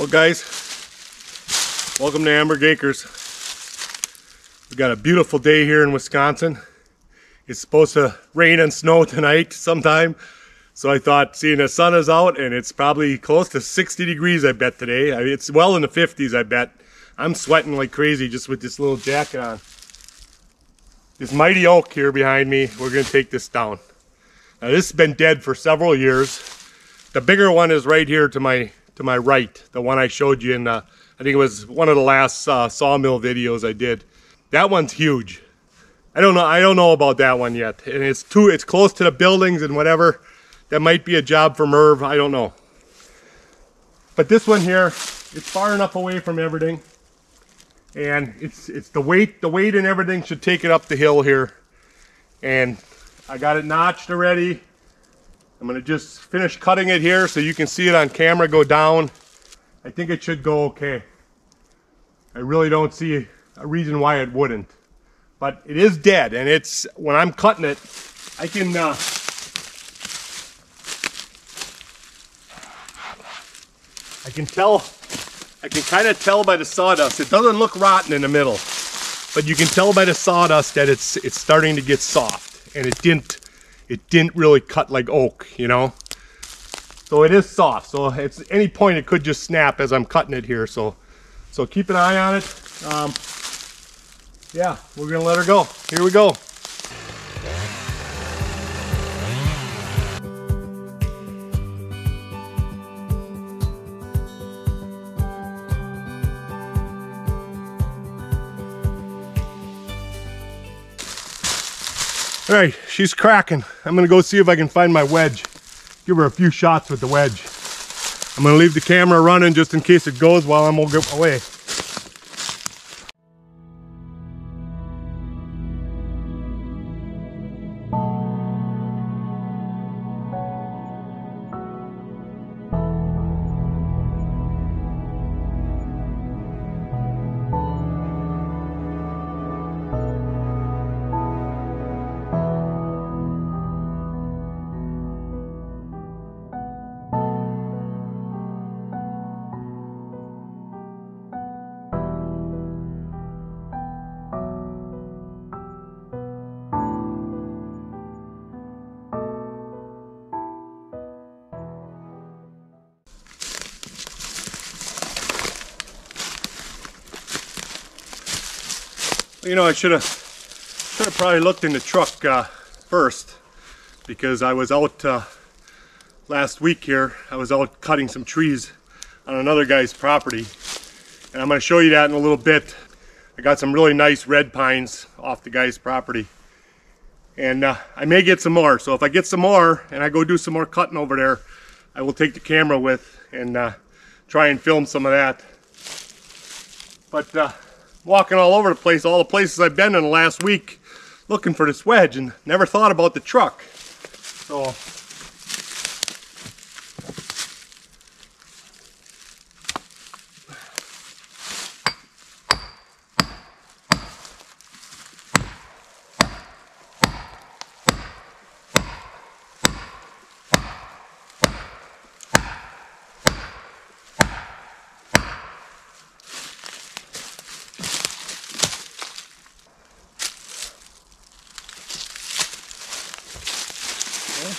Well guys, welcome to Amberg Acres. We've got a beautiful day here in Wisconsin. It's supposed to rain and snow tonight sometime. So I thought, seeing the sun is out and it's probably close to 60 degrees I bet today. It's well in the 50s I bet. I'm sweating like crazy just with this little jacket on. This mighty oak here behind me, we're going to take this down. Now this has been dead for several years. The bigger one is right here to my right, the one I showed you in I think it was one of the last sawmill videos I did. That one's huge. I don't know about that one yet, and it's close to the buildings and whatever. That might be a job for Merv, I don't know. But this one here, it's far enough away from everything, and it's the weight and everything should take it up the hill here. And I got it notched already. I'm going to just finish cutting it here so you can see it on camera go down. I think it should go okay. I really don't see a reason why it wouldn't. But it is dead, and it's, when I'm cutting it, I can kind of tell by the sawdust. It doesn't look rotten in the middle, but you can tell by the sawdust that it's starting to get soft, and it didn't really cut like oak, you know. So it is soft. So at any point it could just snap as I'm cutting it here. So keep an eye on it. Yeah, we're gonna let her go. Here we go. All right, she's cracking. I'm gonna go see if I can find my wedge. Give her a few shots with the wedge. I'm gonna leave the camera running just in case it goes while I'm away. You know, I should have probably looked in the truck first, because I was out last week here. I was out cutting some trees on another guy's property, and I'm going to show you that in a little bit. I got some really nice red pines off the guy's property, and I may get some more. So if I get some more and I go do some more cutting over there, I will take the camera with and try and film some of that. But walking all over the place, all the places I've been in the last week looking for this wedge, and never thought about the truck. So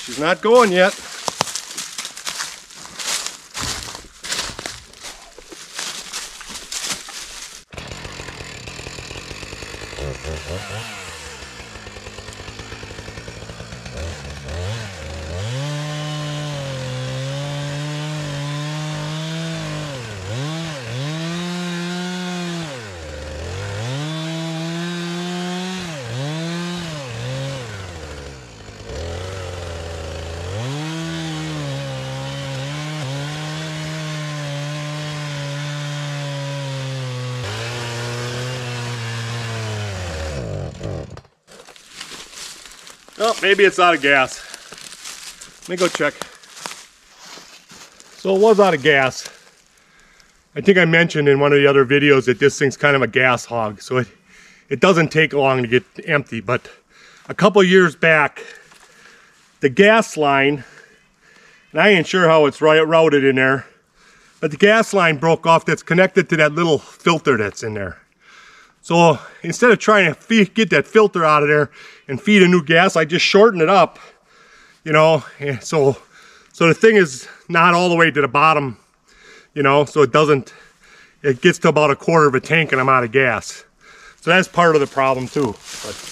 she's not going yet. Oh, maybe it's out of gas. Let me go check. So it was out of gas. I think I mentioned in one of the other videos that this thing's kind of a gas hog, so it doesn't take long to get empty. But a couple years back, the gas line, and I ain't sure how it's routed in there, but the gas line broke off that's connected to that little filter that's in there. So instead of trying to get that filter out of there and feed a new gas, I just shortened it up, you know, and so the thing is not all the way to the bottom, you know, so it gets to about a quarter of a tank and I'm out of gas. So that's part of the problem too. But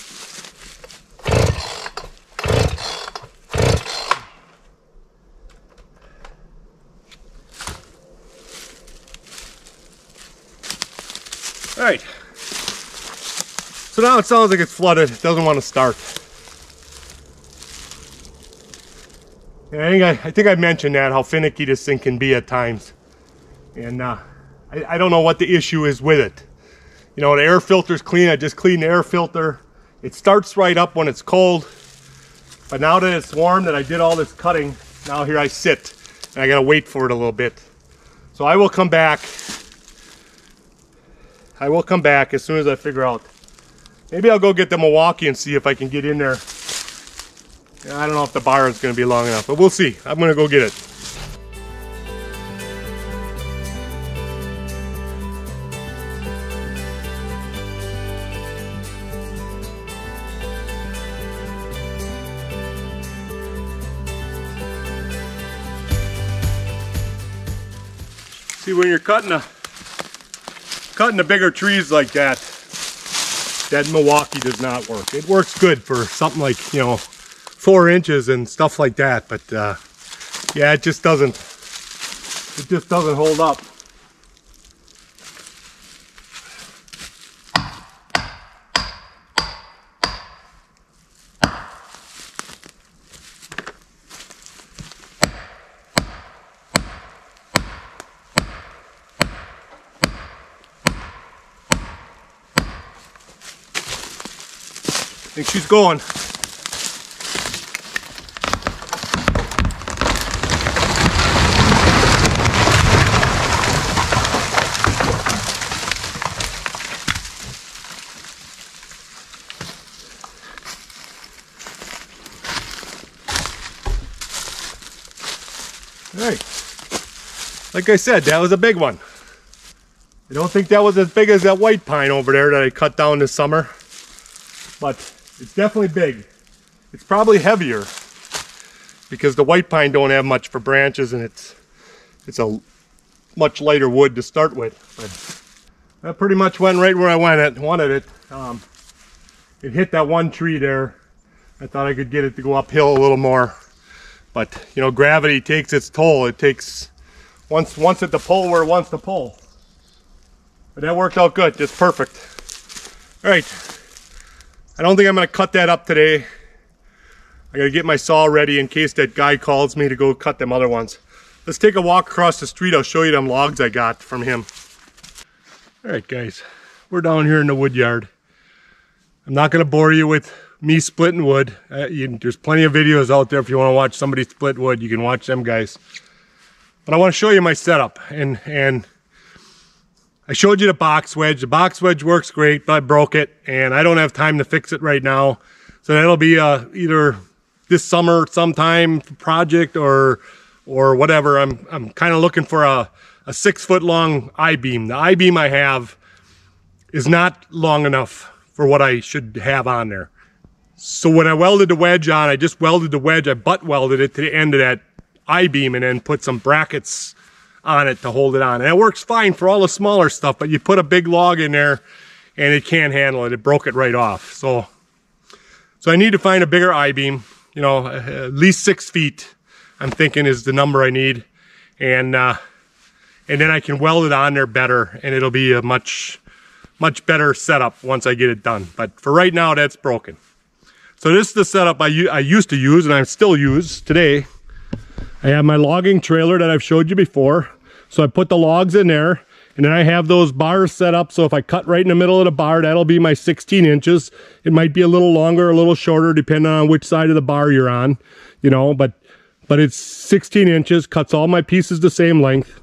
all right, so now it sounds like it's flooded. It doesn't want to start. And I think I mentioned that, how finicky this thing can be at times. And I don't know what the issue is with it. You know, the air filter's clean. I just cleaned the air filter. It starts right up when it's cold. But now that it's warm, that I did all this cutting, now here I sit. And I gotta wait for it a little bit. So I will come back. I will come back as soon as I figure out. Maybe I'll go get the Milwaukee and see if I can get in there. I don't know if the bar is going to be long enough, but we'll see. I'm going to go get it. See, when you're cutting the bigger trees like that, that Milwaukee does not work. It works good for something like, you know, 4 inches and stuff like that, but yeah, it just doesn't hold up. I think she's going. Right. Like I said, that was a big one. I don't think that was as big as that white pine over there that I cut down this summer, but it's definitely big. It's probably heavier because the white pine don't have much for branches, and it's a much lighter wood to start with. But that pretty much went right where I wanted it. It hit that one tree there. I thought I could get it to go uphill a little more. But, you know, gravity takes its toll. It takes, once at the pull where it wants to pull. But that worked out good, just perfect. All right, I don't think I'm gonna cut that up today. I gotta get my saw ready in case that guy calls me to go cut them other ones. Let's take a walk across the street. I'll show you them logs I got from him. All right, guys, we're down here in the wood yard. I'm not gonna bore you with me splitting wood. There's plenty of videos out there if you want to watch somebody split wood. You can watch them guys. But I want to show you my setup, and I showed you the box wedge. The box wedge works great, but I broke it and I don't have time to fix it right now. So that'll be either this summer sometime project or whatever. I'm kind of looking for a 6 foot long I-beam. The I-beam I have is not long enough for what I should have on there. So when I welded the wedge on, I just welded the wedge, I butt welded it to the end of that I-beam and then put some brackets on it to hold it on. And it works fine for all the smaller stuff, but you put a big log in there and it can't handle it. It broke it right off. So I need to find a bigger I-beam, you know, at least 6 feet, I'm thinking is the number I need. And then I can weld it on there better, and it'll be a much better setup once I get it done. But for right now, that's broken. So this is the setup I used to use, and I still use today. I have my logging trailer that I've showed you before. So I put the logs in there, and then I have those bars set up. So if I cut right in the middle of the bar, that'll be my 16 inches. It might be a little longer, a little shorter, depending on which side of the bar you're on, you know, but it's 16 inches, cuts all my pieces the same length.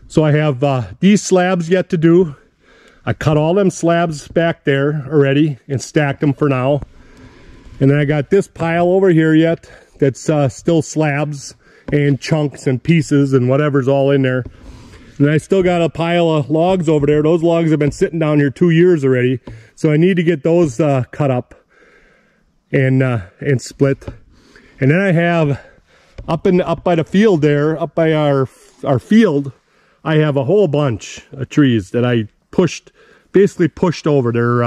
So I have these slabs yet to do. I cut all them slabs back there already and stacked them for now. And then I got this pile over here yet that's still slabs and chunks and pieces and whatever's all in there. And I still got a pile of logs over there. Those logs have been sitting down here 2 years already. So I need to get those cut up and split. And then I have up by the field there, up by our field, I have a whole bunch of trees that I basically pushed over. They're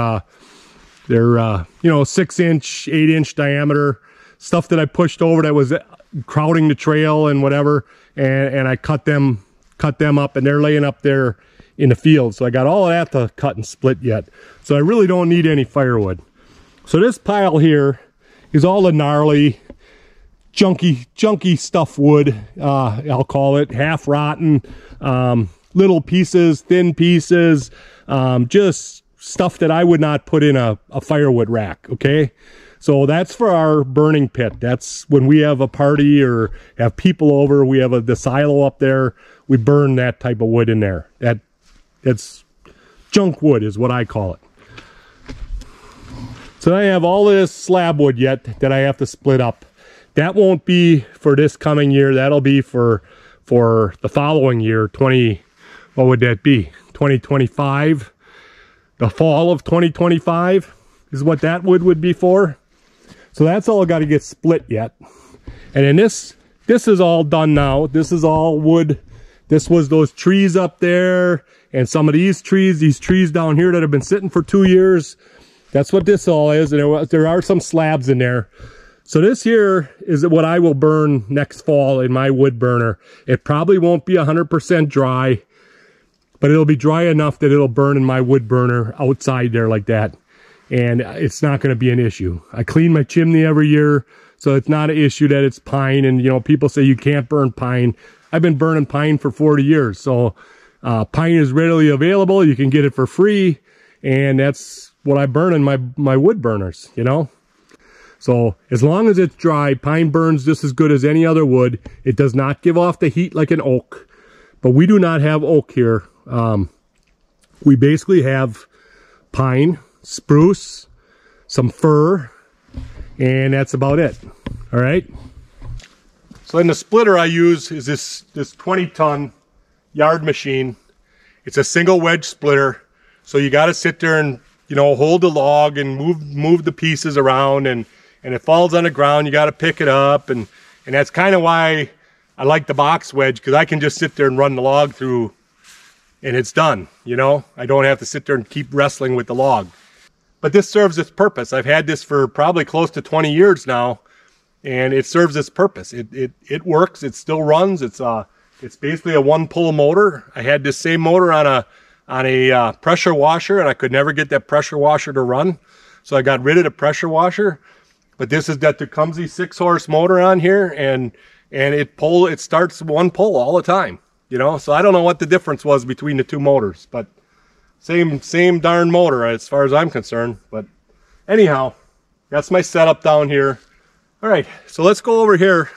you know, 6-inch, 8-inch diameter stuff that I pushed over that was crowding the trail and whatever, and I cut them up, and they're laying up there in the field. So I got all of that to cut and split yet. So I really don't need any firewood. So this pile here is all the gnarly, junky stuff wood, I'll call it, half rotten, little pieces, thin pieces, just stuff that I would not put in a firewood rack, okay? So that's for our burning pit. That's when we have a party or have people over, we have the silo up there, we burn that type of wood in there. That's junk wood is what I call it. So I have all this slab wood yet that I have to split up. That won't be for this coming year. That'll be for the following year, what would that be? 2025. The fall of 2025 is what that wood would be for. So that's all got to get split yet. And then this is all done now. This is all wood. This was those trees up there and some of these trees down here that have been sitting for 2 years. That's what this all is. And there are some slabs in there. So this here is what I will burn next fall in my wood burner. It probably won't be 100% dry, but it'll be dry enough that it'll burn in my wood burner outside there like that. And it's not going to be an issue. I clean my chimney every year, so it's not an issue that it's pine. And, you know, people say you can't burn pine. I've been burning pine for 40 years. So pine is readily available. You can get it for free. And that's what I burn in my wood burners, you know. So as long as it's dry, pine burns just as good as any other wood. It does not give off the heat like an oak. But we do not have oak here. We basically have pine, spruce, some fir, and that's about it. All right. So then the splitter I use is this 20-ton yard machine. It's a single wedge splitter. So you got to sit there and, you know, hold the log and move the pieces around, and it falls on the ground. You got to pick it up, and that's kind of why I like the box wedge, because I can just sit there and run the log through and it's done, you know. I don't have to sit there and keep wrestling with the log. But this serves its purpose. I've had this for probably close to 20 years now, and it serves its purpose. It works. It still runs. It's basically a one-pull motor. I had this same motor on a pressure washer, and I could never get that pressure washer to run, so I got rid of the pressure washer. But this is that Tecumseh 6-horse motor on here, and it starts one pull all the time, you know. So I don't know what the difference was between the two motors, but same darn motor as far as I'm concerned. But anyhow, that's my setup down here. All right, so let's go over here.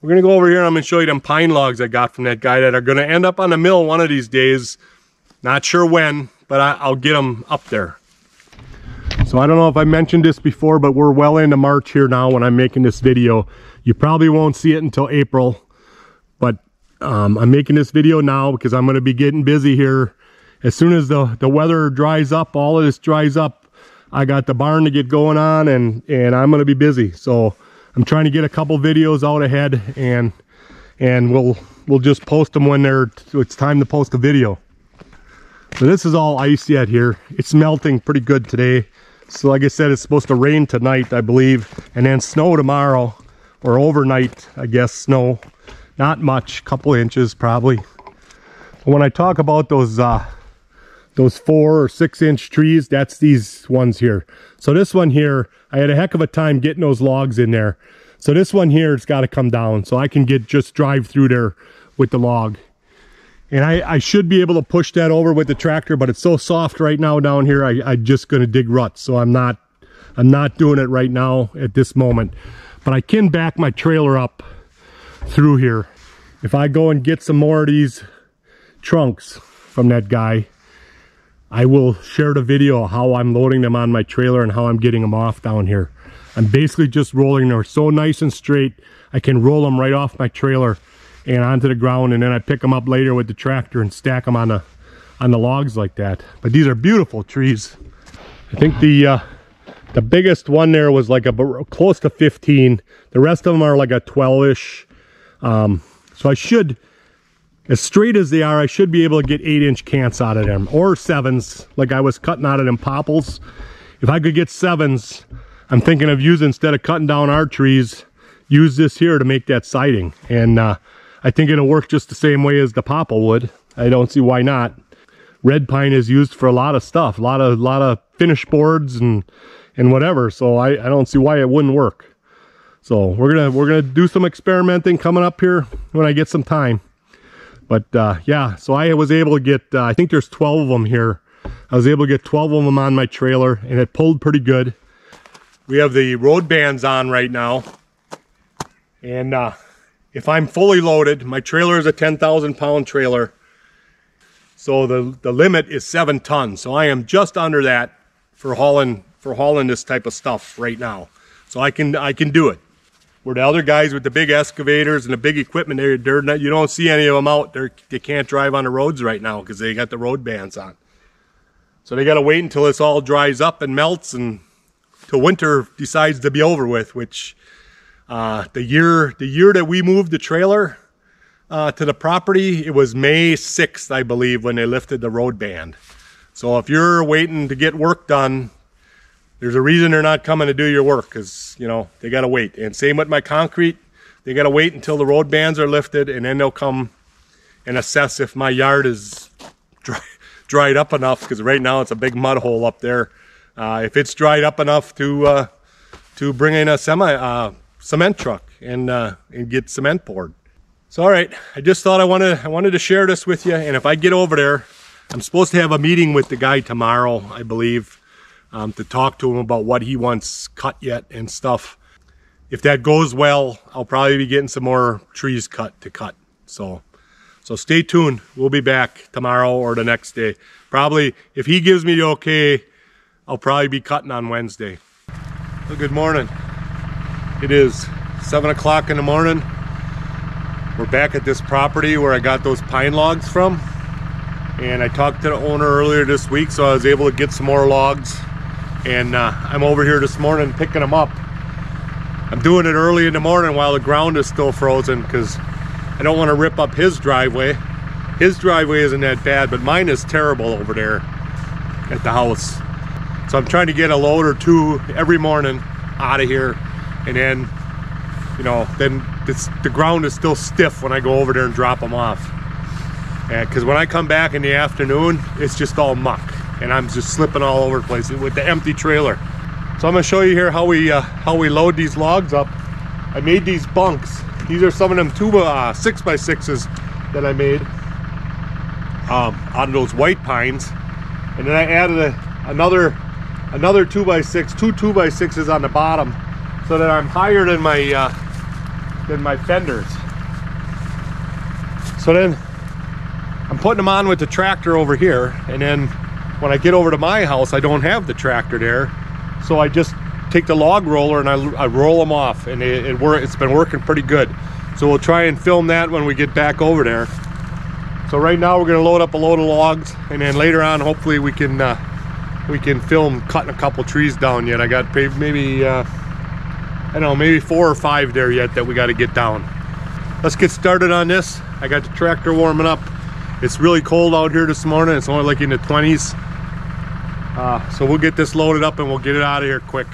We're gonna go over here and I'm gonna show you them pine logs I got from that guy that are gonna end up on the mill one of these days. Not sure when, but I'll get them up there. So I don't know if I mentioned this before, but we're well into March here now when I'm making this video. You probably won't see it until April, but I'm making this video now because I'm going to be getting busy here. As soon as the weather dries up, all of this dries up, I got the barn to get going on, and I'm going to be busy. So I'm trying to get a couple videos out ahead, and we'll just post them when it's time to post a video. So this is all ice yet here. It's melting pretty good today. So like I said, it's supposed to rain tonight, I believe, and then snow tomorrow, or overnight, I guess, snow. Not much, couple inches probably. When I talk about those 4 or 6-inch trees, that's these ones here. So this one here, I had a heck of a time getting those logs in there. So this one here, it's got to come down so I can just drive through there with the log. And I should be able to push that over with the tractor, but it's so soft right now down here, I'm just going to dig ruts. So I'm not doing it right now at this moment. But I can back my trailer up through here. If I go and get some more of these trunks from that guy, I will share the video of how I'm loading them on my trailer and how I'm getting them off down here. I'm basically just rolling them so nice and straight, I can roll them right off my trailer and onto the ground, and then I pick them up later with the tractor and stack them on the logs like that. But these are beautiful trees. I think the biggest one there was like close to 15. The rest of them are like a 12-ish. So I should, as straight as they are, I should be able to get 8-inch cants out of them, or 7s like I was cutting out of them popples. If I could get 7s, I'm thinking of using, instead of cutting down our trees, use this here to make that siding. And I think it'll work just the same way as the popple would. I don't see why not. Red pine is used for a lot of stuff, a lot of finish boards and whatever. So I don't see why it wouldn't work. So we're gonna do some experimenting coming up here when I get some time. But yeah, so I was able to get, I think there's 12 of them here. I was able to get 12 of them on my trailer, and it pulled pretty good. We have the road bands on right now. And if I'm fully loaded, my trailer is a 10,000 pound trailer. So the limit is 7 tons. So I am just under that for hauling this type of stuff right now. So I can do it. Where the other guys with the big excavators and the big equipment, they're not, you don't see any of them out. They can't drive on the roads right now because they got the road bands on. So they got to wait until this all dries up and melts, and till winter decides to be over with, which the year that we moved the trailer to the property, it was May 6th, I believe, when they lifted the road band. So if you're waiting to get work done, there's a reason they're not coming to do your work, because, you know, they got to wait. And same with my concrete. They got to wait until the road bands are lifted, and then they'll come and assess if my yard is dried up enough, because right now it's a big mud hole up there. If it's dried up enough to bring in a cement truck and get cement poured. So all right, I just thought I wanted to share this with you. And if I get over there, I'm supposed to have a meeting with the guy tomorrow, I believe, to talk to him about what he wants cut yet and stuff. If that goes well, I'll probably be getting some more trees cut. So stay tuned. We'll be back tomorrow or the next day. Probably, if he gives me the okay, I'll probably be cutting on Wednesday. Well, good morning. It is 7 o'clock in the morning. We're back at this property where I got those pine logs from. And I talked to the owner earlier this week, so I was able to get some more logs. And I'm over here this morning picking them up. I'm doing it early in the morning while the ground is still frozen, because I don't want to rip up his driveway. His driveway isn't that bad, but mine is terrible over there at the house. So I'm trying to get a load or two every morning out of here, and then, you know, then the ground is still stiff when I go over there and drop them off. Because when I come back in the afternoon, it's just all muck, and I'm just slipping all over the place with the empty trailer. So I'm going to show you here how we load these logs up. I made these bunks. These are some of them 6x6s that I made out of those white pines, and then I added another 2x6, two 2x6s on the bottom, so that I'm higher than my fenders. So then I'm putting them on with the tractor over here, and then when I get over to my house, I don't have the tractor there, so I just take the log roller and I roll them off, and it's been working pretty good. So we'll try and film that when we get back over there. So right now we're going to load up a load of logs, and then later on hopefully we can film cutting a couple trees down yet. I got maybe I don't know, maybe 4 or 5 there yet that we got to get down. Let's get started on this. I got the tractor warming up. It's really cold out here this morning. It's only like in the 20s. So we'll get this loaded up and we'll get it out of here quick.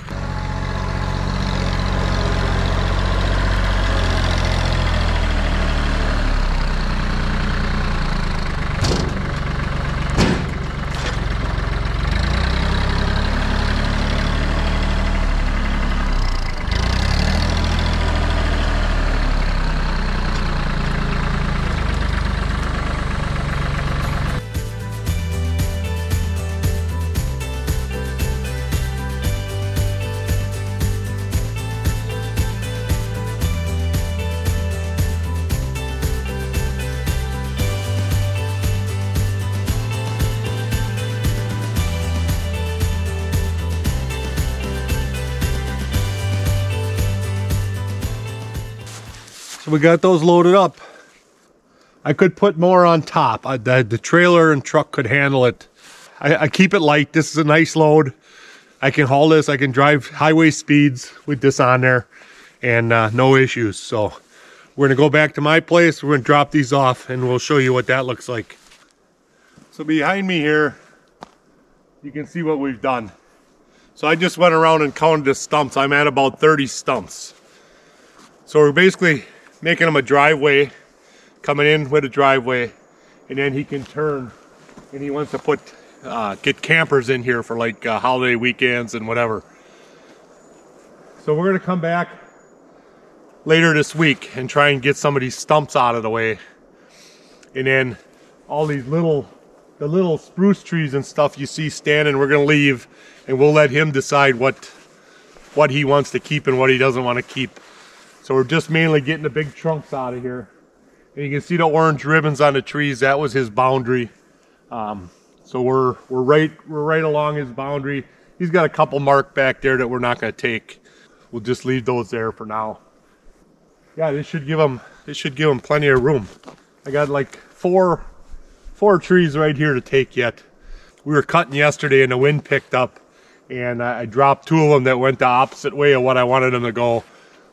We got those loaded up. I could put more on top. The trailer and truck could handle it. I keep it light. This is a nice load. I can haul this. I can drive highway speeds with this on there and no issues. So we're gonna go back to my place. We're gonna drop these off and we'll show you what that looks like. So behind me here, you can see what we've done. So I just went around and counted the stumps. I'm at about 30 stumps. So we're basically making them a driveway, coming in with a driveway, and then he can turn, and he wants to put get campers in here for like holiday weekends and whatever. So we're gonna come back later this week and try and get some of these stumps out of the way, and then all these the little spruce trees and stuff you see standing, we're gonna leave, and we'll let him decide what he wants to keep and what he doesn't want to keep. So we're just mainly getting the big trunks out of here. And you can see the orange ribbons on the trees. That was his boundary. So we're right along his boundary. He's got a couple marked back there that we're not going to take. We'll just leave those there for now. Yeah, this should give him plenty of room. I got like four trees right here to take yet. We were cutting yesterday and the wind picked up, and I dropped 2 of them that went the opposite way of what I wanted them to go.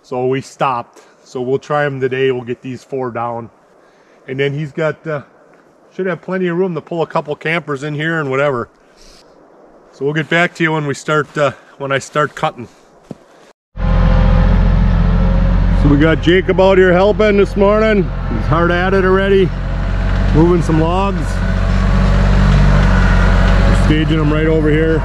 So we stopped. So we'll try them today. We'll get these 4 down, and then he's got should have plenty of room to pull a couple campers in here and whatever. So we'll get back to you when we start when I start cutting. So we got Jacob out here helping this morning. He's hard at it already, moving some logs. We're staging them right over here.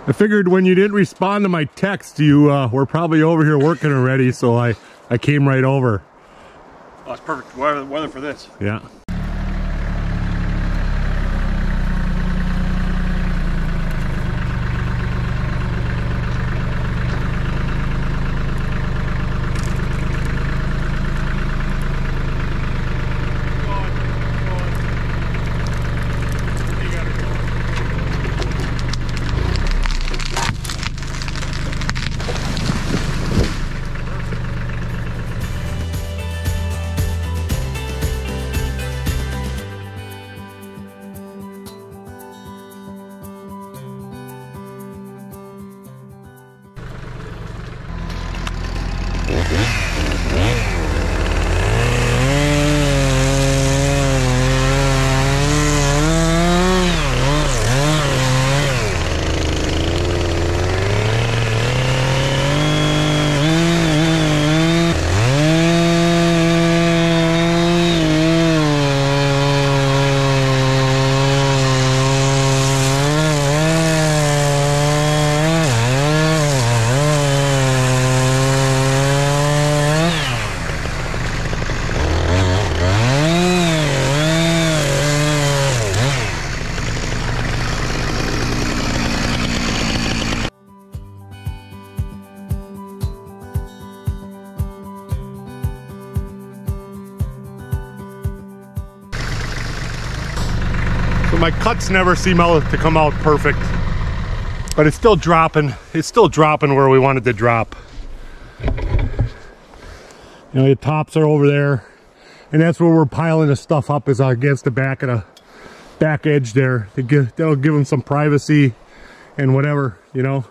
I figured when you didn't respond to my text, you were probably over here working already, so I came right over. Oh, it's perfect weather for this. Yeah. My cuts never seem to come out perfect, but it's still dropping. It's still dropping where we wanted to drop. You know, the tops are over there, and that's where we're piling the stuff up, is against the back of the back edge there. That'll give them some privacy and whatever, you know.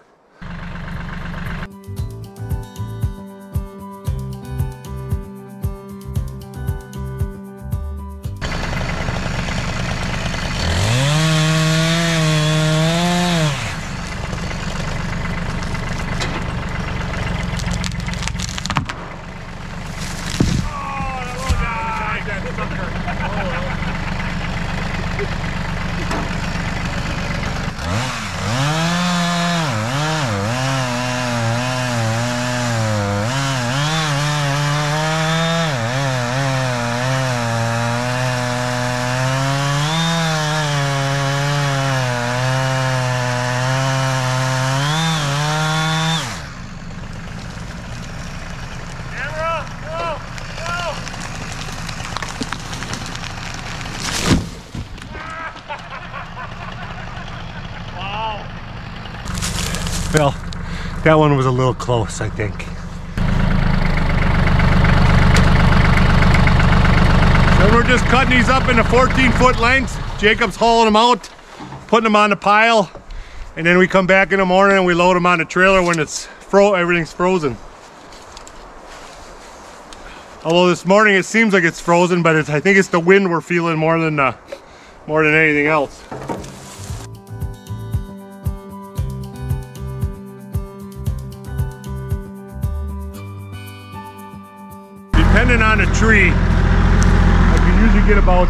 Well, that one was a little close, I think. So we're just cutting these up into 14-foot lengths. Jacob's hauling them out, putting them on the pile, and then we come back in the morning and we load them on the trailer when it's everything's frozen. Although this morning it seems like it's frozen, but I think it's the wind we're feeling more than anything else. Depending on the tree, I can usually get about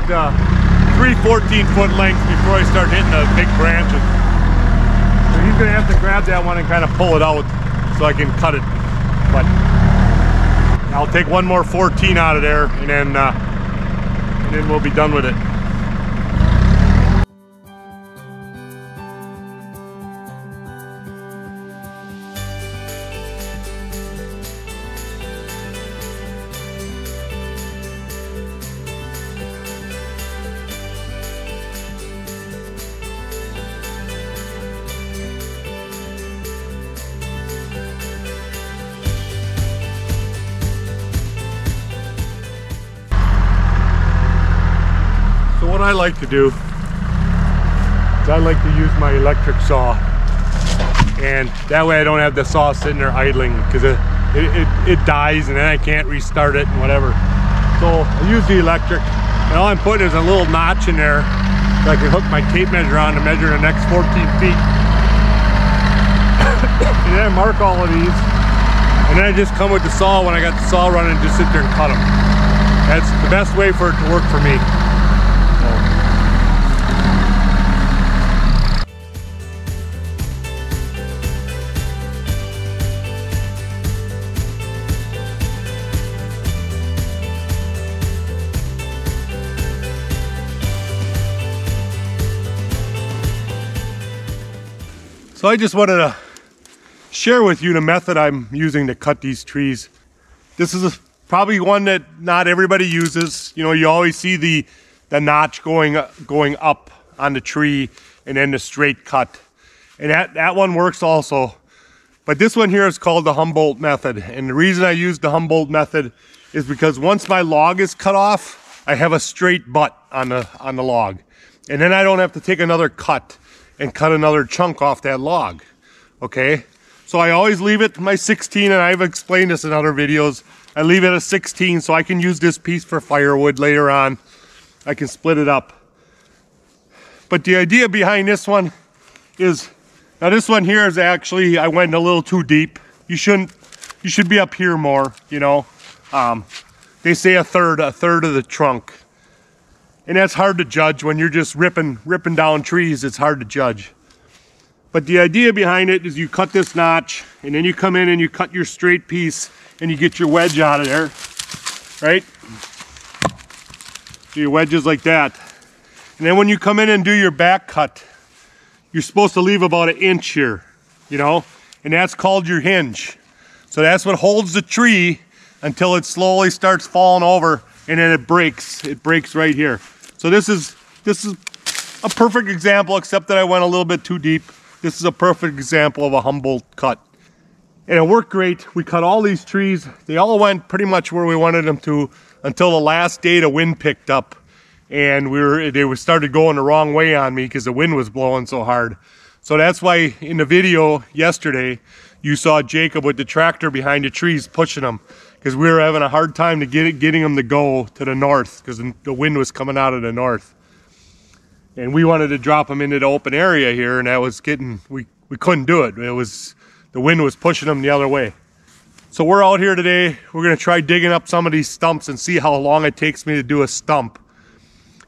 3 14-foot lengths before I start hitting the big branches. So he's gonna have to grab that one and kind of pull it out so I can cut it. But I'll take one more 14 out of there, and then we'll be done with it. What I like to do is I like to use my electric saw, and that way I don't have the saw sitting there idling, because it dies and then I can't restart it and whatever. So I use the electric, and all I'm putting is a little notch in there so I can hook my tape measure on to measure the next 14 feet. And then I mark all of these, and then I just come with the saw when I got the saw running and just sit there and cut them. That's the best way for it to work for me. So I just wanted to share with you the method I'm using to cut these trees. This is probably one that not everybody uses. You know, you always see the notch going up on the tree and then the straight cut. And that one works also. But this one here is called the Humboldt method. And the reason I use the Humboldt method is because once my log is cut off, I have a straight butt on the log. And then I don't have to take another cut and cut another chunk off that log, okay? So I always leave it my 16, and I've explained this in other videos. I leave it at 16 so I can use this piece for firewood later on. I can split it up. But the idea behind this one is, now this one here is actually, I went a little too deep. You should be up here more, you know. They say a third of the trunk. And that's hard to judge when you're just ripping down trees. It's hard to judge. But the idea behind it is you cut this notch, and then you come in and you cut your straight piece, and you get your wedge out of there, right? So your wedge is like that. And then when you come in and do your back cut, you're supposed to leave about 1 inch here, you know? And that's called your hinge. So that's what holds the tree until it slowly starts falling over, and then it breaks. It breaks right here. So this is a perfect example, except that I went a little bit too deep. This is a perfect example of a Humboldt cut. And it worked great. We cut all these trees. They all went pretty much where we wanted them to until the last day the wind picked up. And they started going the wrong way on me because the wind was blowing so hard. So that's why in the video yesterday, you saw Jacob with the tractor behind the trees pushing them, because we were having a hard time to getting them to go to the north because the wind was coming out of the north. And we wanted to drop them into the open area here, and that was we couldn't do it. The wind was pushing them the other way. So we're out here today. We're gonna try digging up some of these stumps and see how long it takes me to do a stump.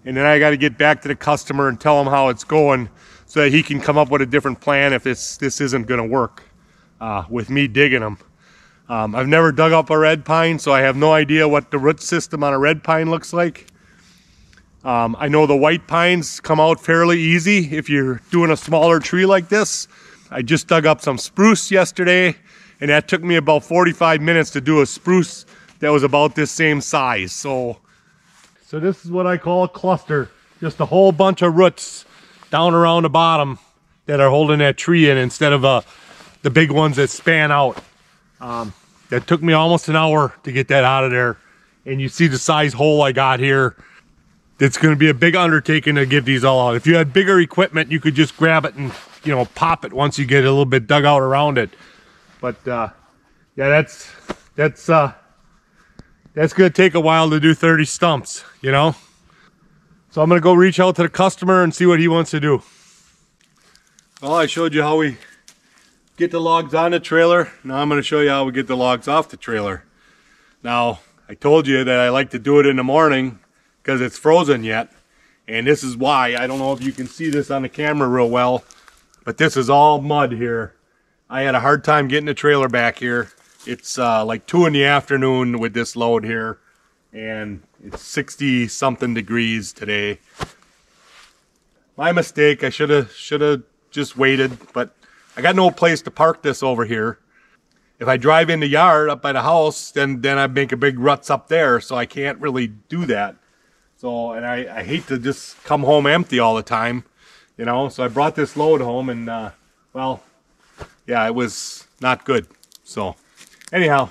And then I gotta get back to the customer and tell him how it's going so that he can come up with a different plan if this isn't gonna work with me digging them. I've never dug up a red pine, so I have no idea what the root system on a red pine looks like. I know the white pines come out fairly easy if you're doing a smaller tree like this. I just dug up some spruce yesterday, and that took me about 45 minutes to do a spruce that was about this same size. So this is what I call a cluster. Just a whole bunch of roots down around the bottom that are holding that tree in, instead of the big ones that span out. That took me almost an hour to get that out of there. And you see the size hole I got here. It's going to be a big undertaking to get these all out. If you had bigger equipment, you could just grab it and, you know, pop it once you get a little bit dug out around it. But yeah, that's going to take a while to do 30 stumps, you know. So I'm going to go reach out to the customer and see what he wants to do. Well, I showed you how we get the logs on the trailer. Now I'm going to show you how we get the logs off the trailer. Now, I told you that I like to do it in the morning because it's frozen yet. And this is why. I don't know if you can see this on the camera real well, but this is all mud here. I had a hard time getting the trailer back here. It's like 2 in the afternoon with this load here. And it's 60 something degrees today. My mistake. I should have just waited, but I got no place to park this over here. If I drive in the yard up by the house, then I make a big ruts up there, so I can't really do that. So, and I hate to just come home empty all the time, you know. So I brought this load home, and well, yeah, it was not good. So anyhow,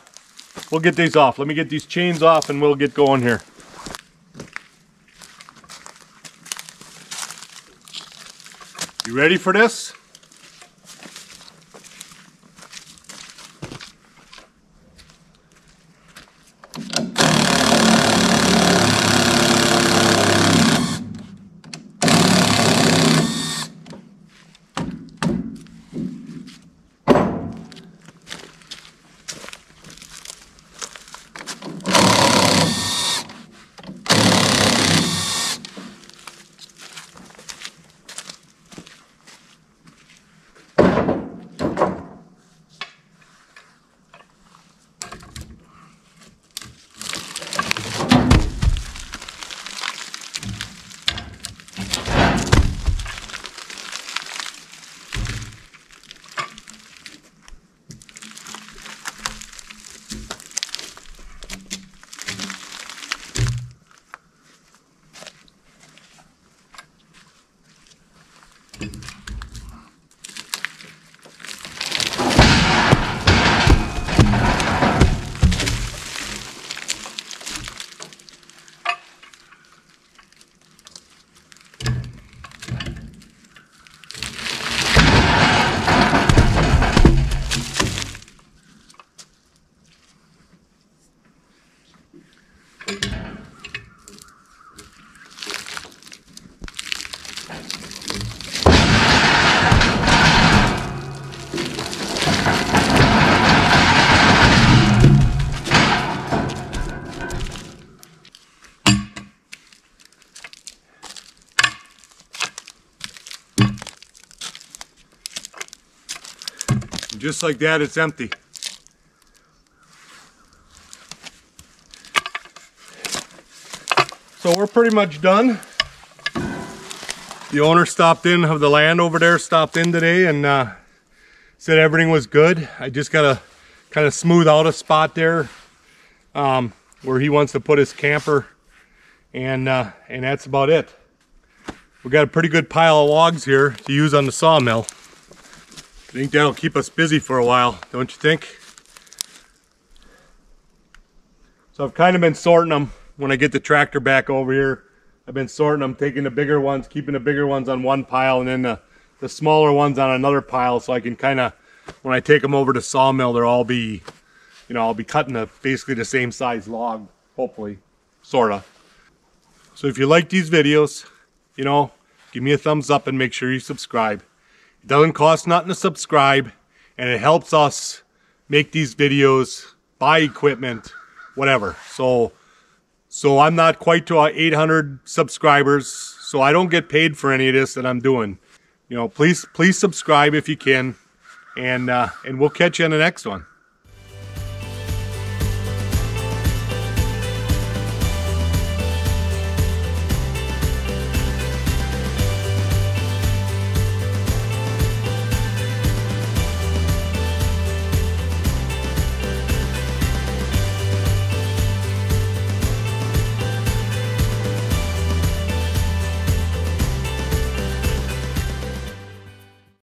we'll get these off. Let me get these chains off and we'll get going here. You ready for this? Just like that, it's empty. So we're pretty much done. The owner stopped in of the land over there, stopped in today and said everything was good. I just gotta kind of smooth out a spot there where he wants to put his camper, and that's about it. We got a pretty good pile of logs here to use on the sawmill. I think that'll keep us busy for a while, don't you think? So I've kind of been sorting them when I get the tractor back over here. I've been sorting them, taking the bigger ones, keeping the bigger ones on one pile, and then the smaller ones on another pile, so I can kind of, when I take them over to sawmill, they'll all be, you know, I'll be cutting basically the same size log, hopefully, sorta. So if you like these videos, you know, give me a thumbs up and make sure you subscribe. It doesn't cost nothing to subscribe, and it helps us make these videos, buy equipment, whatever. So I'm not quite to 800 subscribers, so I don't get paid for any of this that I'm doing. You know, please subscribe if you can, and we'll catch you in the next one.